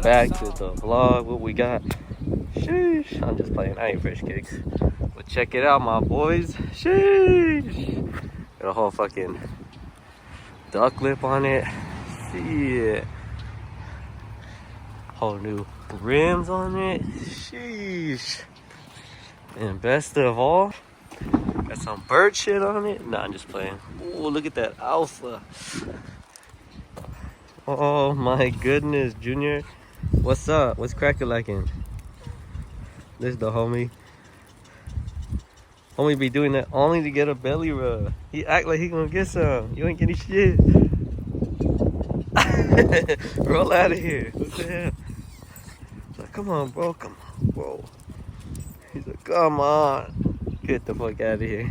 welcome back to the vlog. What we got? Sheesh, I'm just playing. I ain't fresh kicks, but check it out, my boys. Sheesh, got a whole fucking duck lip on it. Shit, whole new rims on it. Sheesh, and best of all, got some bird shit on it. Nah, I'm just playing. Ooh, look at that alpha. Oh my goodness, Junior. What's up? What's crack-a-lackin'? This is the homie. Homie be doing that only to get a belly rub. He act like he gonna get some. You ain't getting shit. Roll out of here. What the hell? Like, come on, bro. Come on, bro. He's like, come on. Get the fuck out of here.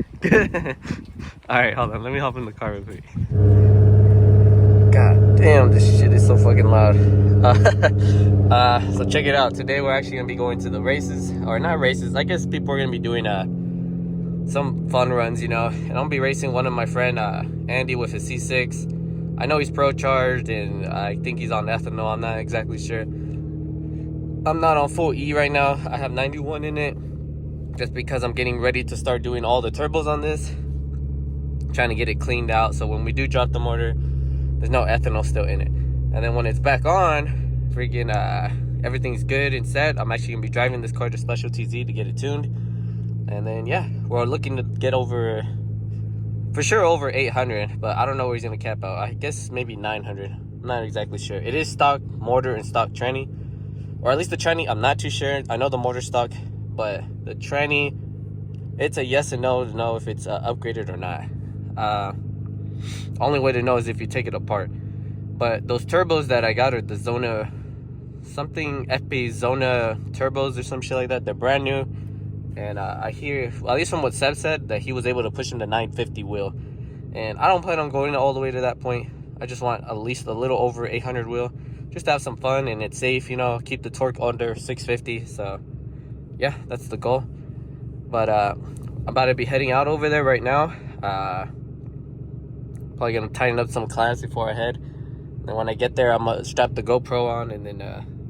Alright, hold on. Let me hop in the car real quick. God damn, this shit is so fucking loud. So check it out. Today we're actually gonna be going to the races, or not races. I guess people are gonna be doing some fun runs, you know. And I'm gonna be racing one of my friend Andy with his C6. I know he's ProCharged, and I think he's on ethanol. I'm not exactly sure. I'm not on full E right now. I have 91 in it, just because I'm getting ready to start doing all the turbos on this. I'm trying to get it cleaned out, so when we do drop the motor, there's no ethanol still in it. And then when it's back on, freaking everything's good and set. I'm actually gonna be driving this car to Special TZ to get it tuned. And then yeah, we're looking to get over, for sure over 800, but I don't know where he's gonna cap out. I guess maybe 900. I'm not exactly sure. It is stock motor and stock tranny, or at least the tranny, I'm not too sure. I know the motor stock, but the tranny, it's a yes and no to know if it's upgraded or not. Only way to know is if you take it apart. But those turbos that I got are the Zona something FP Zona turbos or some shit like that. They're brand new, and I hear, well, at least from what Seb said, that he was able to push them to 950 wheel. And I don't plan on going all the way to that point. I just want at least a little over 800 wheel, just to have some fun, and it's safe, you know, keep the torque under 650. So yeah, that's the goal. But I'm about to be heading out over there right now. Probably gonna tighten up some clamps before I head. And when I get there, I'm gonna strap the GoPro on, and then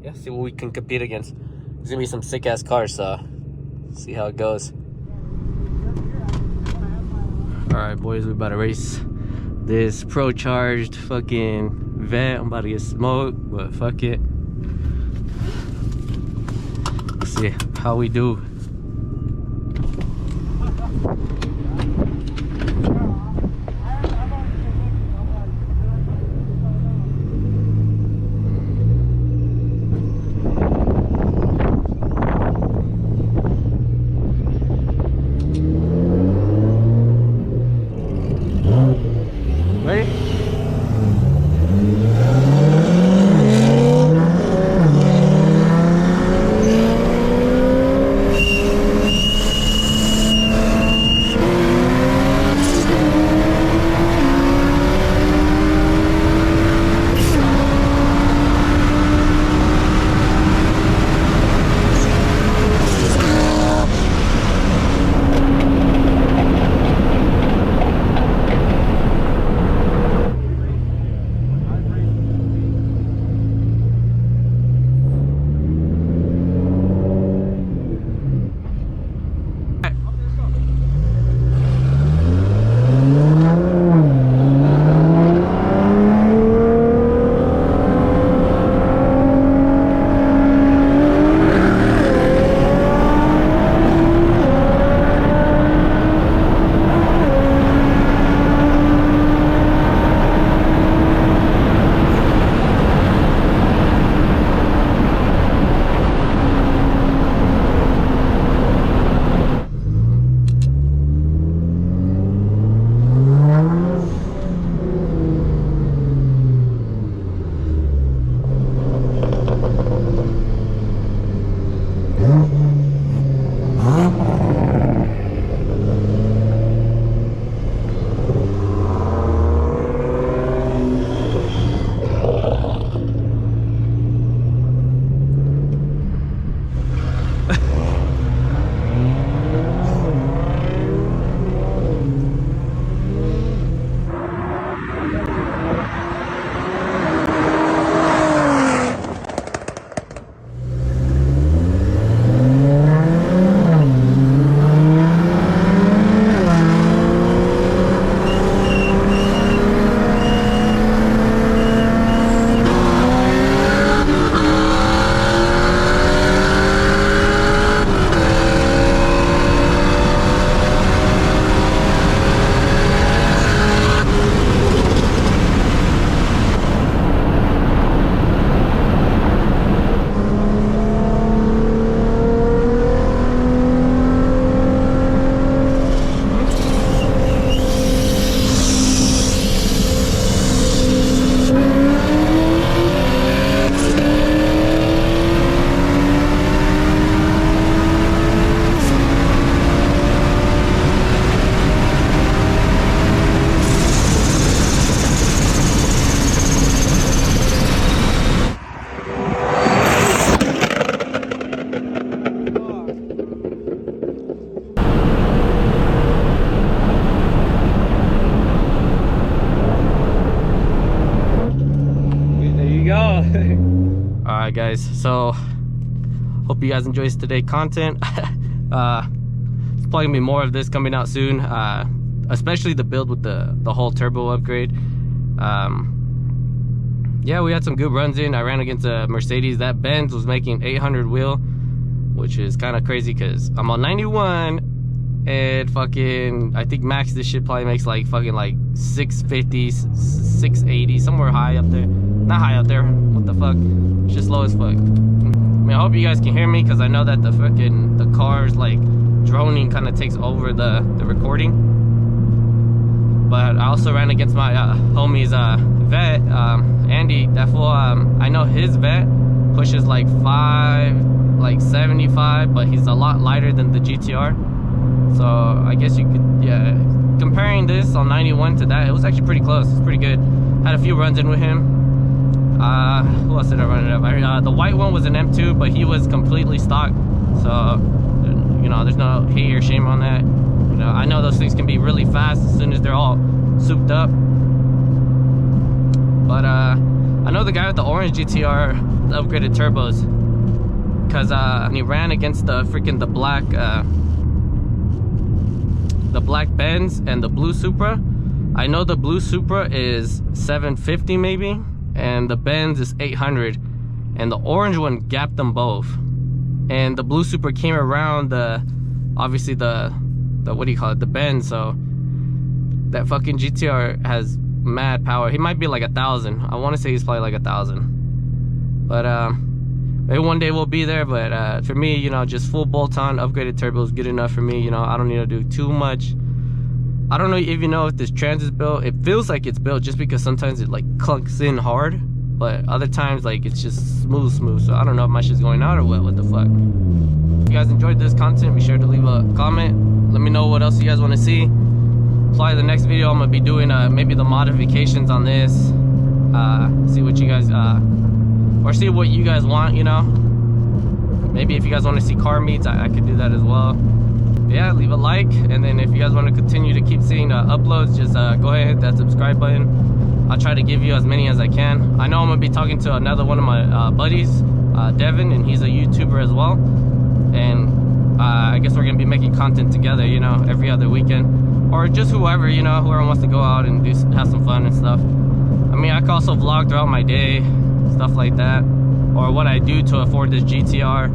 yeah, see what we can compete against. There's gonna be some sick ass cars, so see how it goes. All right, boys, we about to race this ProCharged fucking Vette. I'm about to get smoked, but fuck it. Let's see how we do. Alright guys, so hope you guys enjoy today's content. There's probably gonna be more of this coming out soon, especially the build with the whole turbo upgrade. Yeah, we had some good runs in. I ran against a Mercedes. That Benz was making 800 wheel, which is kind of crazy because I'm on 91 and fucking, I think max this shit probably makes like fucking like 650, 680, somewhere high up there. Not high up there, what the fuck, it's just low as fuck. I mean, I hope you guys can hear me because I know that the car's like droning kind of takes over the recording. But I also ran against my homie's Vet, Andy. That fool, I know his Vet pushes like 75, but he's a lot lighter than the GTR. So I guess you could, yeah, comparing this on 91 to that, it was actually pretty close. It's pretty good. Had a few runs in with him. Who else did I run it up? The white one was an M2, but he was completely stock. So, you know, there's no hate or shame on that. You know, I know those things can be really fast as soon as they're all souped up. But I know the guy with the orange GTR, the upgraded turbos, because he ran against the freaking the black Benz and the blue Supra. I know the blue Supra is 750 maybe, and the Benz is 800, and the orange one gapped them both. And the blue Supra came around obviously the what do you call it, the Benz. So that fucking GTR has mad power. He might be like 1,000. I want to say he's probably like 1,000. But maybe one day we'll be there. But for me, you know, just full bolt-on upgraded turbo is good enough for me. You know, I don't need to do too much. I don't know if you know if this trans is built. It feels like it's built just because sometimes it like clunks in hard, but other times like it's just smooth. So I don't know if my shit's going out or what the fuck. If you guys enjoyed this content, be sure to leave a comment. Let me know what else you guys want to see. Probably the next video I'm gonna be doing maybe the modifications on this. See what you guys or see what you guys want, you know. Maybe if you guys want to see car meets, I could do that as well. But yeah, leave a like, and then if you guys want to continue to keep seeing uploads, just go ahead and hit that subscribe button. I'll try to give you as many as I can. I know I'm gonna be talking to another one of my buddies, Devin, and he's a YouTuber as well. And I guess we're gonna be making content together, you know, every other weekend, or just whoever, you know, whoever wants to go out and have some fun and stuff. I mean, I can also vlog throughout my day, stuff like that, or what I do to afford this GTR,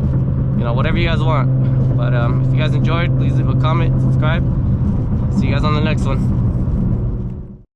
you know, whatever you guys want. But if you guys enjoyed, please leave a comment, subscribe. See you guys on the next one.